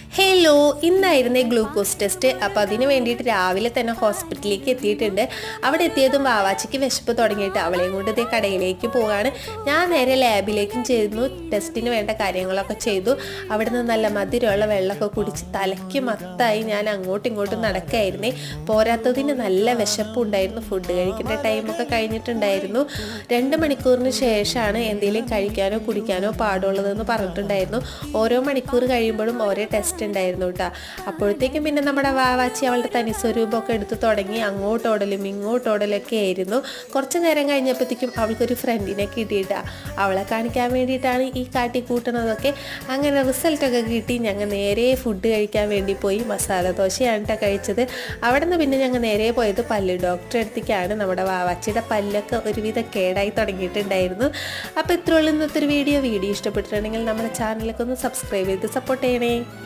Hello, ഇന്നായിരുന്നേ glucose test. അപ്പോൾ അതിന് വേണ്ടിയിട്ട് രാവിലെ തന്നെ ഹോസ്പിറ്റലിലേക്ക് എത്തിയിട്ടുണ്ട്. അവിടെ എത്തിയതും വാവാച്ചിക്ക് വിശപ്പ് തുടങ്ങിയിട്ട് അവളെയും കൊണ്ട് ഇതേ കടയിലേക്ക് പോവുകയാണ്. ഞാൻ നേരെ ലാബിലേക്കും ചെയ്തു. ടെസ്റ്റിന് വേണ്ട കാര്യങ്ങളൊക്കെ ചെയ്തു. അവിടെ നിന്ന് നല്ല മധുരമുള്ള വെള്ളമൊക്കെ കുടിച്ച് തലയ്ക്ക് മത്തായി ഞാൻ അങ്ങോട്ടും ഇങ്ങോട്ടും നടക്കുകയായിരുന്നേ. പോരാത്തതിന് നല്ല വിശപ്പുണ്ടായിരുന്നു. ഫുഡ് കഴിക്കേണ്ട ടൈമൊക്കെ കഴിഞ്ഞിട്ടുണ്ടായിരുന്നു. 2 മണിക്കൂറിന് ശേഷമാണ് എന്തെങ്കിലും കഴിക്കാനോ കുടിക്കാനോ പാടുള്ളതെന്ന് പറഞ്ഞിട്ടുണ്ടായിരുന്നു. ഓരോ മണിക്കൂർ കഴിയുമ്പോഴും ഓരോ ടെസ്റ്റ് ഉണ്ടായിരുന്നു കേട്ടോ. അപ്പോഴത്തേക്കും പിന്നെ നമ്മുടെ വാവാച്ചി അവളുടെ തനി സ്വരൂപമൊക്കെ എടുത്ത് തുടങ്ങി അങ്ങോട്ടോടലും ഇങ്ങോട്ടോടലൊക്കെ ആയിരുന്നു. കുറച്ച് നേരം കഴിഞ്ഞപ്പോഴത്തേക്കും അവൾക്കൊരു ഫ്രണ്ടിനെ കിട്ടിയിട്ടാ. അവളെ കാണിക്കാൻ വേണ്ടിയിട്ടാണ് ഈ കാട്ടിക്കൂട്ടുന്നതൊക്കെ. അങ്ങനെ റിസൾട്ടൊക്കെ കിട്ടി. ഞങ്ങൾ നേരെ ഫുഡ് കഴിക്കാൻ വേണ്ടി പോയി. മസാല ദോശയാണ് കേട്ടോ കഴിച്ചത്. അവിടെ നിന്ന് പിന്നെ ഞങ്ങൾ നേരെ പോയത് പല്ല് ഡോക്ടറെ അടുത്തേക്കാണ്. നമ്മുടെ വാവാച്ചിയുടെ പല്ലൊക്കെ ഒരുവിധം കേടായി തുടങ്ങിയിട്ടുണ്ടായിരുന്നു. അപ്പോൾ ഇത്രയുള്ള ഇന്നത്തെ ഒരു വീഡിയോ ഇഷ്ടപ്പെട്ടിട്ടുണ്ടെങ്കിൽ നമ്മുടെ ചാനലൊക്കെ ഒന്ന് സബ്സ്ക്രൈബ് ചെയ്ത് സപ്പോർട്ട് ചെയ്യണേ.